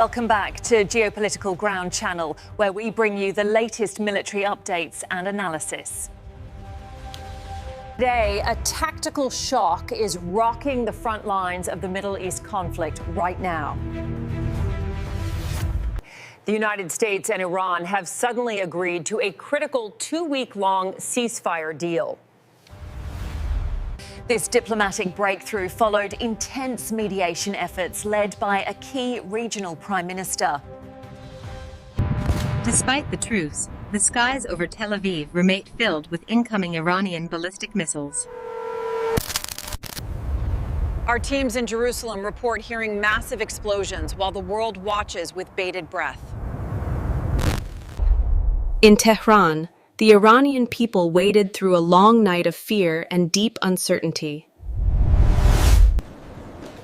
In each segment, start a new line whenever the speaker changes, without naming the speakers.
Welcome back to Geopolitical Ground Channel, where we bring you the latest military updates and analysis. Today, a tactical shock is rocking the front lines of the Middle East conflict right now. The United States and Iran have suddenly agreed to a critical 2-week-long ceasefire deal. This diplomatic breakthrough followed intense mediation efforts led by a key regional prime minister.
Despite the truce, the skies over Tel Aviv remain filled with incoming Iranian ballistic missiles.
Our teams in Jerusalem report hearing massive explosions while the world watches with bated breath.
In Tehran, the Iranian people waded through a long night of fear and deep uncertainty.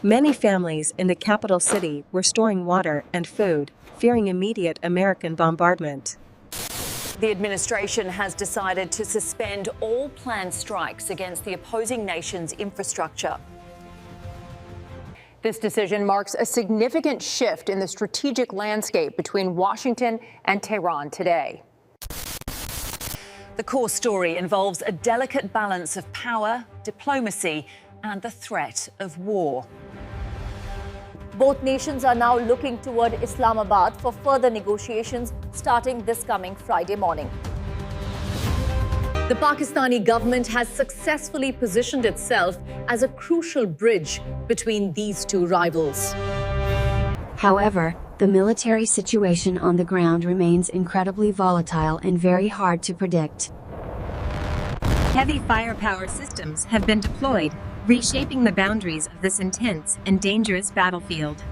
Many families in the capital city were storing water and food, fearing immediate American bombardment.
The administration has decided to suspend all planned strikes against the opposing nation's infrastructure. This decision marks a significant shift in the strategic landscape between Washington and Tehran today. The core story involves a delicate balance of power, diplomacy, and the threat of war.
Both nations are now looking toward Islamabad for further negotiations starting this coming Friday morning. The Pakistani government has successfully positioned itself as a crucial bridge between these two rivals.
However, the military situation on the ground remains incredibly volatile and very hard to predict.
Heavy firepower systems have been deployed, reshaping the boundaries of this intense and dangerous battlefield.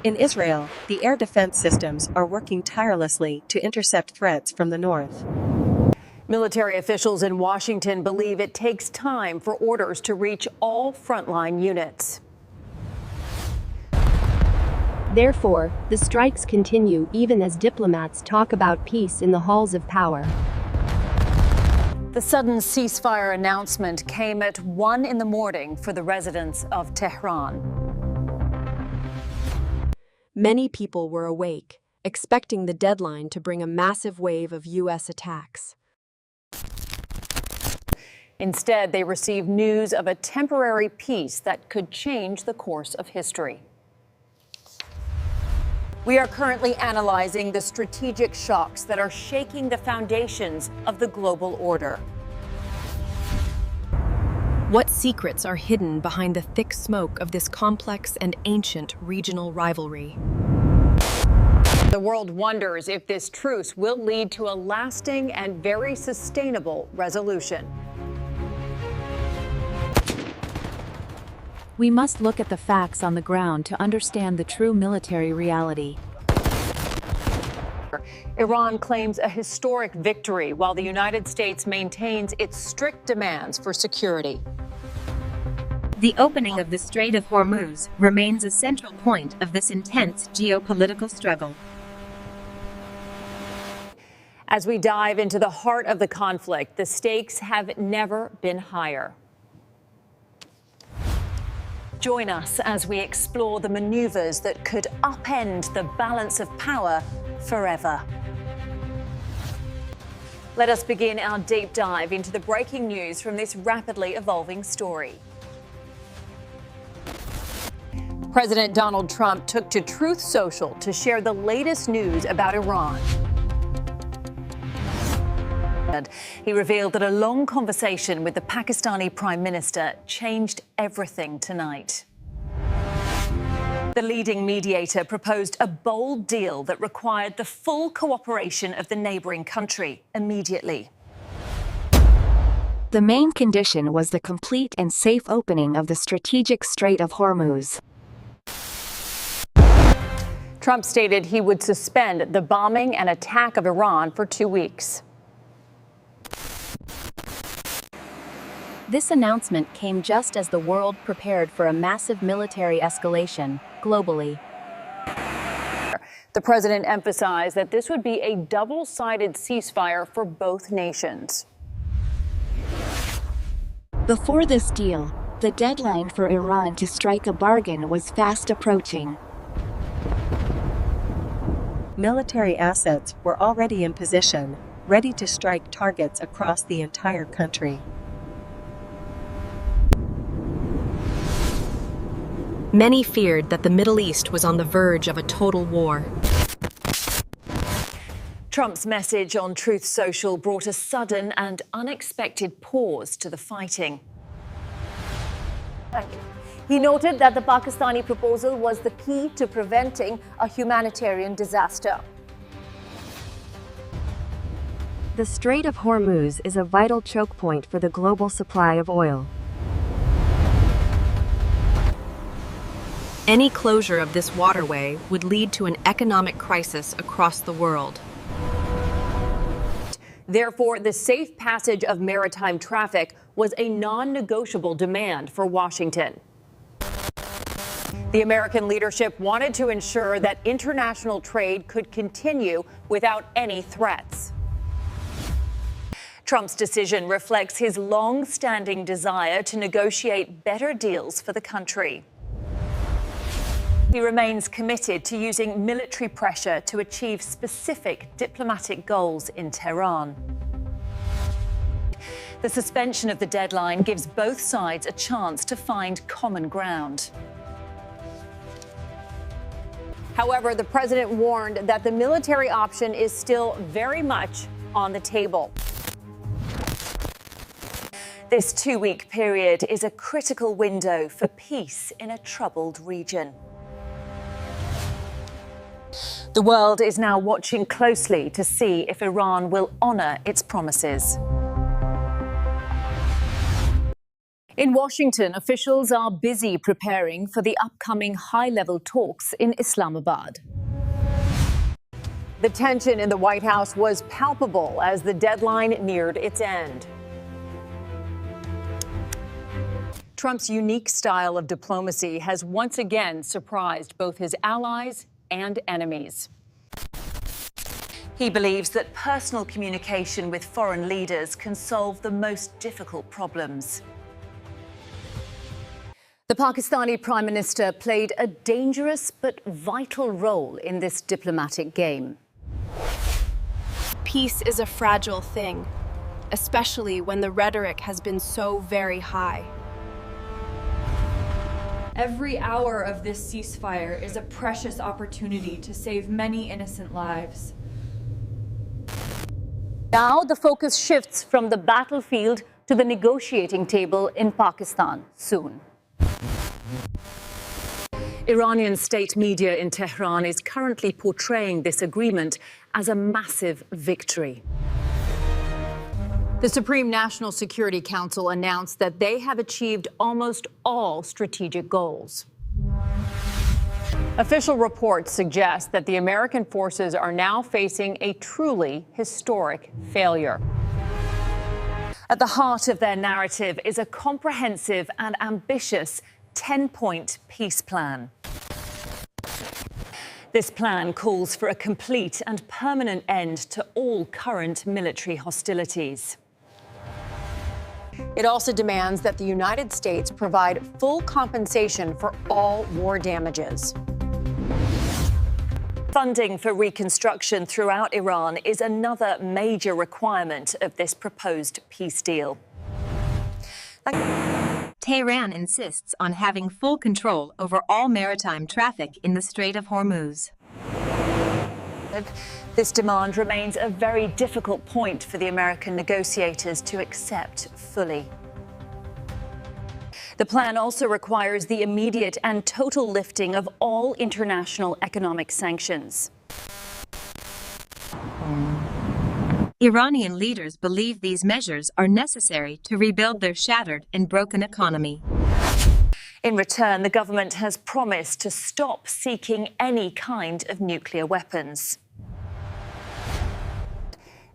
In Israel, the air defense systems are working tirelessly to intercept threats from the north.
Military officials in Washington believe it takes time for orders to reach all frontline units.
Therefore, the strikes continue even as diplomats talk about peace in the halls of power.
The sudden ceasefire announcement came at 1 in the morning for the residents of Tehran.
Many people were awake, expecting the deadline to bring a massive wave of U.S. attacks.
Instead, they received news of a temporary peace that could change the course of history. We are currently analyzing the strategic shocks that are shaking the foundations of the global order.
What secrets are hidden behind the thick smoke of this complex and ancient regional rivalry?
The world wonders if this truce will lead to a lasting and very sustainable resolution.
We must look at the facts on the ground to understand the true military reality.
Iran claims a historic victory while the United States maintains its strict demands for security.
The opening of the Strait of Hormuz remains a central point of this intense geopolitical struggle.
As we dive into the heart of the conflict, the stakes have never been higher. Join us as we explore the maneuvers that could upend the balance of power forever. Let us begin our deep dive into the breaking news from this rapidly evolving story. President Donald Trump took to Truth Social to share the latest news about Iran. He revealed that a long conversation with the Pakistani Prime Minister changed everything tonight. The leading mediator proposed a bold deal that required the full cooperation of the neighboring country immediately.
The main condition was the complete and safe opening of the strategic Strait of Hormuz.
Trump stated he would suspend the bombing and attack of Iran for 2 weeks.
This announcement came just as the world prepared for a massive military escalation globally.
The president emphasized that this would be a double-sided ceasefire for both nations.
Before this deal,
The deadline for Iran to strike a bargain was fast approaching.
Military assets were already in position, ready to strike targets across the entire country.
Many feared that the Middle East was on the verge of a total war.
Trump's message on Truth Social brought a sudden and unexpected pause to the fighting.
Thank you. He noted that the Pakistani proposal was the key to preventing a humanitarian disaster.
The Strait of Hormuz is a vital choke point for the global supply of oil.
Any closure of this waterway would lead to an economic crisis across the world.
Therefore, the safe passage of maritime traffic was a non-negotiable demand for Washington. The American leadership wanted to ensure that international trade could continue without any threats. Trump's decision reflects his long-standing desire to negotiate better deals for the country. He remains committed to using military pressure to achieve specific diplomatic goals in Tehran. The suspension of the deadline gives both sides a chance to find common ground. However, the president warned that the military option is still very much on the table. This two-week period is a critical window for peace in a troubled region. The world is now watching closely to see if Iran will honor its promises. In Washington, officials are busy preparing for the upcoming high-level talks in Islamabad. The tension in the White House was palpable as the deadline neared its end. Trump's unique style of diplomacy has once again surprised both his allies and enemies. He believes that personal communication with foreign leaders can solve the most difficult problems. The Pakistani Prime Minister played a dangerous but vital role in this diplomatic game.
Peace is a fragile thing, especially when the rhetoric has been so very high.
Every hour of this ceasefire is a precious opportunity to save many innocent lives.
Now the focus shifts from the battlefield to the negotiating table in Pakistan soon.
Iranian state media in Tehran is currently portraying this agreement as a massive victory. The Supreme National Security Council announced that they have achieved almost all strategic goals. Official reports suggest that the American forces are now facing a truly historic failure. At the heart of their narrative is a comprehensive and ambitious 10-point peace plan. This plan calls for a complete and permanent end to all current military hostilities. It also demands that the United States provide full compensation for all war damages. Funding for reconstruction throughout Iran is another major requirement of this proposed peace deal.
Tehran insists on having full control over all maritime traffic in the Strait of Hormuz.
This demand remains a very difficult point for the American negotiators to accept fully. The plan also requires the immediate and total lifting of all international economic sanctions.
Iranian leaders believe these measures are necessary to rebuild their shattered and broken economy.
In return, the government has promised to stop seeking any kind of nuclear weapons.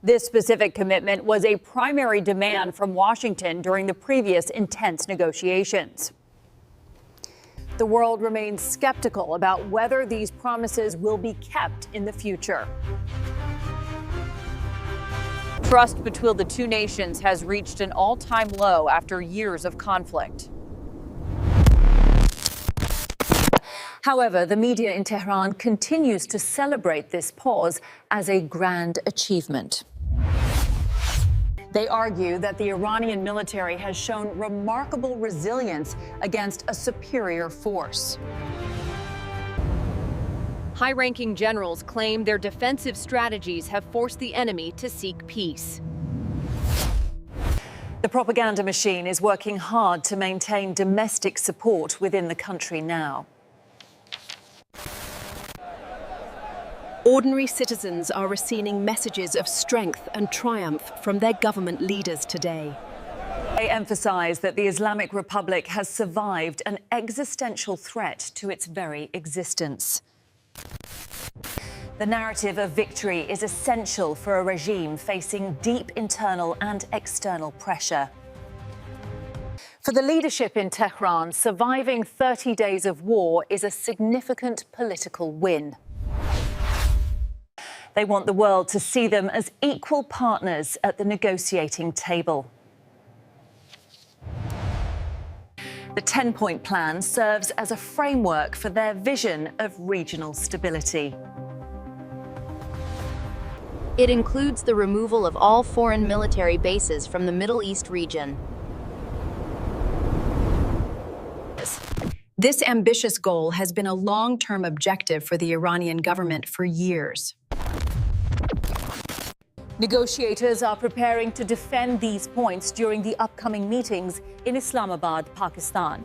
This specific commitment was a primary demand from Washington during the previous intense negotiations. The world remains skeptical about whether these promises will be kept in the future. Trust between the two nations has reached an all-time low after years of conflict. However, the media in Tehran continues to celebrate this pause as a grand achievement. They argue that the Iranian military has shown remarkable resilience against a superior force.
High-ranking generals claim their defensive strategies have forced the enemy to seek peace.
The propaganda machine is working hard to maintain domestic support within the country now.
Ordinary citizens are receiving messages of strength and triumph from their government leaders today.
They emphasize that the Islamic Republic has survived an existential threat to its very existence. The narrative of victory is essential for a regime facing deep internal and external pressure. For the leadership in Tehran, surviving 30 days of war is a significant political win. They want the world to see them as equal partners at the negotiating table. The 10-point plan serves as a framework for their vision of regional stability.
It includes the removal of all foreign military bases from the Middle East region.
This ambitious goal has been a long-term objective for the Iranian government for years.
Negotiators are preparing to defend these points during the upcoming meetings in Islamabad, Pakistan.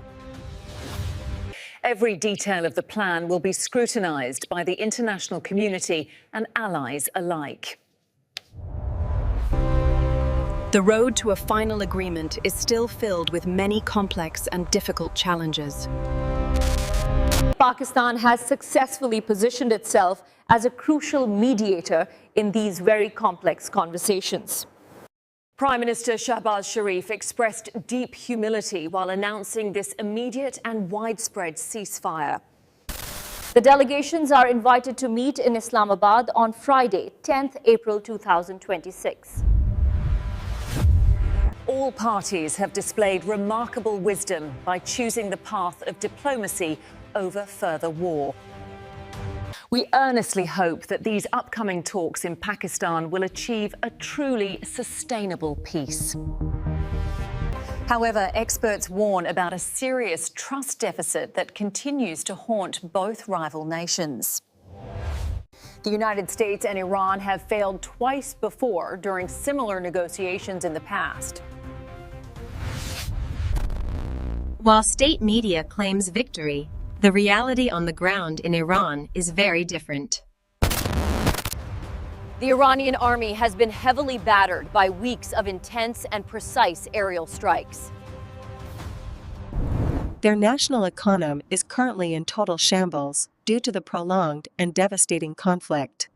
Every detail of the plan will be scrutinized by the international community and allies alike.
The road to a final agreement is still filled with many complex and difficult challenges.
Pakistan has successfully positioned itself as a crucial mediator in these very complex conversations.
Prime Minister Shahbaz Sharif expressed deep humility while announcing this immediate and widespread ceasefire.
The delegations are invited to meet in Islamabad on Friday, 10th April 2026.
All parties have displayed remarkable wisdom by choosing the path of diplomacy over further war. We earnestly hope that these upcoming talks in Pakistan will achieve a truly sustainable peace. However, experts warn about a serious trust deficit that continues to haunt both rival nations. The United States and Iran have failed twice before during similar negotiations in the past.
While state media claims victory, the reality on the ground in Iran is very different.
The Iranian army has been heavily battered by weeks of intense and precise aerial strikes.
Their national economy is currently in total shambles due to the prolonged and devastating conflict.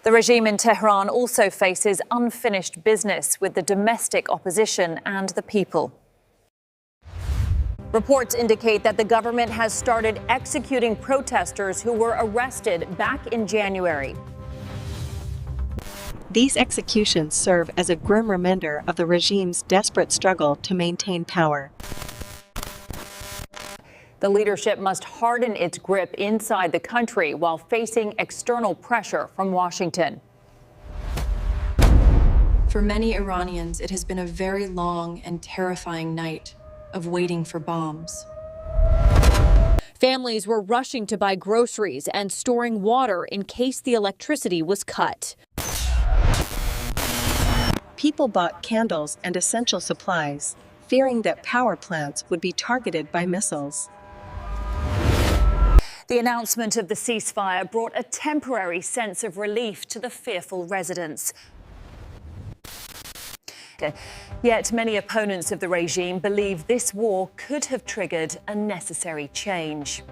The regime in Tehran also faces unfinished business with the domestic opposition and the people. Reports indicate that the government has started executing protesters who were arrested back in January.
These executions serve as a grim reminder of the regime's desperate struggle to maintain power.
The leadership must harden its grip inside the country while facing external pressure from Washington.
For many Iranians, it has been a very long and terrifying night of waiting for bombs.
Families were rushing to buy groceries and storing water in case the electricity was cut.
People bought candles and essential supplies, fearing that power plants would be targeted by missiles.
The announcement of the ceasefire brought a temporary sense of relief to the fearful residents. Yet many opponents of the regime believe this war could have triggered a necessary change.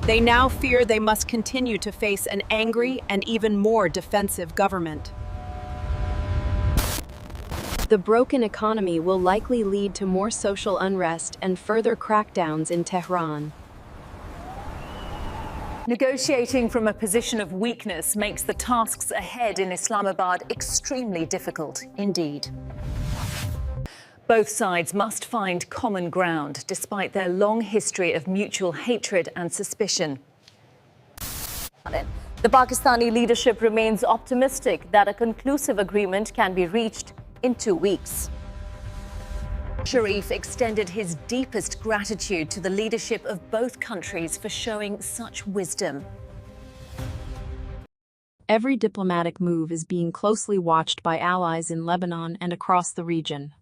They now fear they must continue to face an angry and even more defensive government.
The broken economy will likely lead to more social unrest and further crackdowns in Tehran.
Negotiating from a position of weakness makes the tasks ahead in Islamabad extremely difficult indeed. Both sides must find common ground, despite their long history of mutual hatred and suspicion.
The Pakistani leadership remains optimistic that a conclusive agreement can be reached in 2 weeks.
Sharif extended his deepest gratitude to the leadership of both countries for showing such wisdom.
Every diplomatic move is being closely watched by allies in Lebanon and across the region.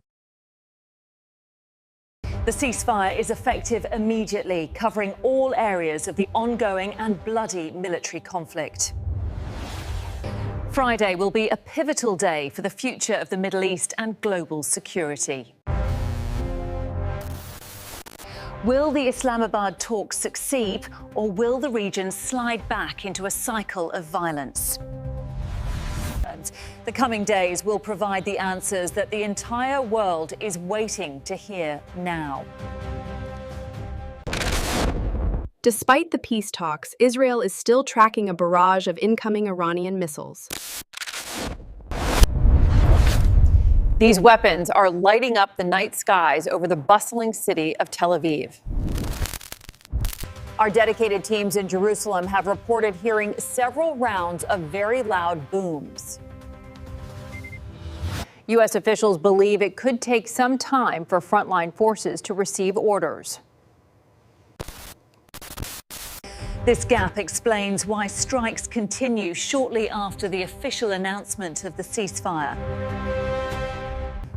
The ceasefire is effective immediately, covering all areas of the ongoing and bloody military conflict. Friday will be a pivotal day for the future of the Middle East and global security. Will the Islamabad talks succeed, or will the region slide back into a cycle of violence? The coming days will provide the answers that the entire world is waiting to hear now.
Despite the peace talks, Israel is still tracking a barrage of incoming Iranian missiles.
These weapons are lighting up the night skies over the bustling city of Tel Aviv. Our dedicated teams in Jerusalem have reported hearing several rounds of very loud booms. U.S. officials believe it could take some time for frontline forces to receive orders.
This gap explains why strikes continue shortly after the official announcement of the ceasefire.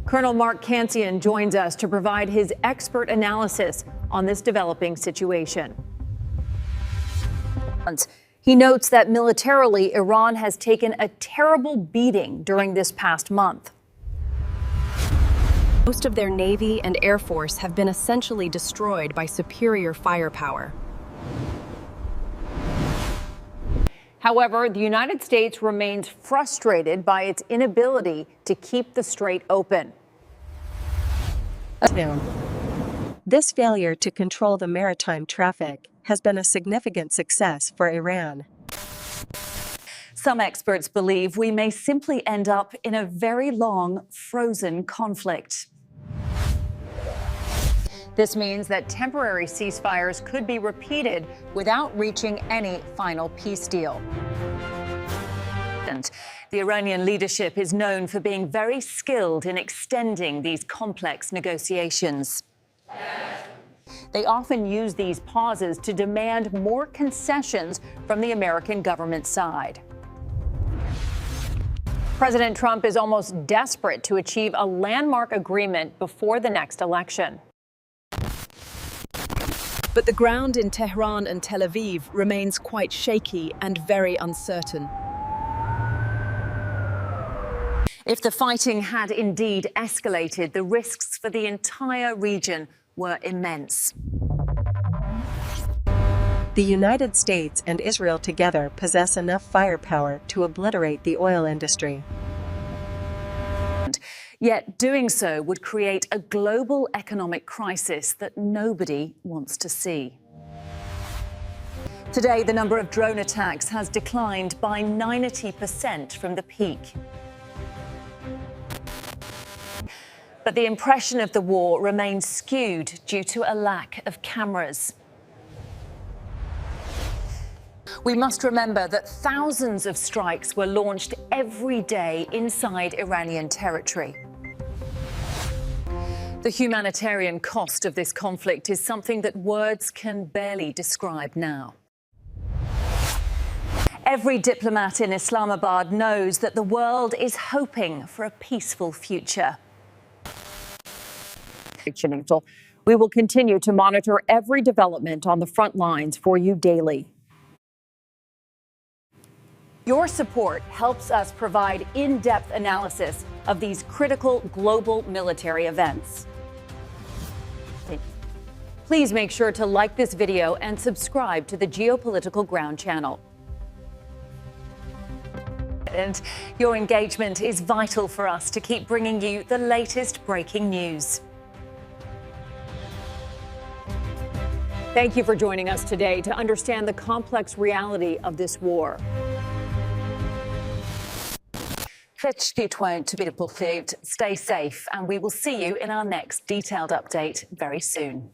Colonel Mark Kansian joins us to provide his expert analysis on this developing situation. He notes that militarily, Iran has taken a terrible beating during this past month.
Most of their Navy and Air Force have been essentially destroyed by superior firepower.
However, the United States remains frustrated by its inability to keep the strait open.
This failure to control the maritime traffic has been a significant success for Iran.
Some experts believe we may simply end up in a very long, frozen conflict.
This means that temporary ceasefires could be repeated without reaching any final peace deal.
The Iranian leadership is known for being very skilled in extending these complex negotiations.
They often use these pauses to demand more concessions from the American government side. President Trump is almost desperate to achieve a landmark agreement before the next election.
But the ground in Tehran and Tel Aviv remains quite shaky and very uncertain.
If the fighting had indeed escalated, the risks for the entire region were immense.
The United States and Israel together possess enough firepower to obliterate the oil industry.
Yet doing so would create a global economic crisis that nobody wants to see. Today, the number of drone attacks has declined by 90% from the peak. But the impression of the war remains skewed due to a lack of cameras. We must remember that thousands of strikes were launched every day inside Iranian territory. The humanitarian cost of this conflict is something that words can barely describe now. Every diplomat in Islamabad knows that the world is hoping for a peaceful future.
We will continue to monitor every development on the front lines for you daily. Your support helps us provide in-depth analysis of these critical global military events. Please make sure to like this video and subscribe to the Geopolitical Ground channel.
And your engagement is vital for us to keep bringing you the latest breaking news.
Thank you for joining us today to understand the complex reality of this war.
to be stay safe, and we will see you in our next detailed update very soon.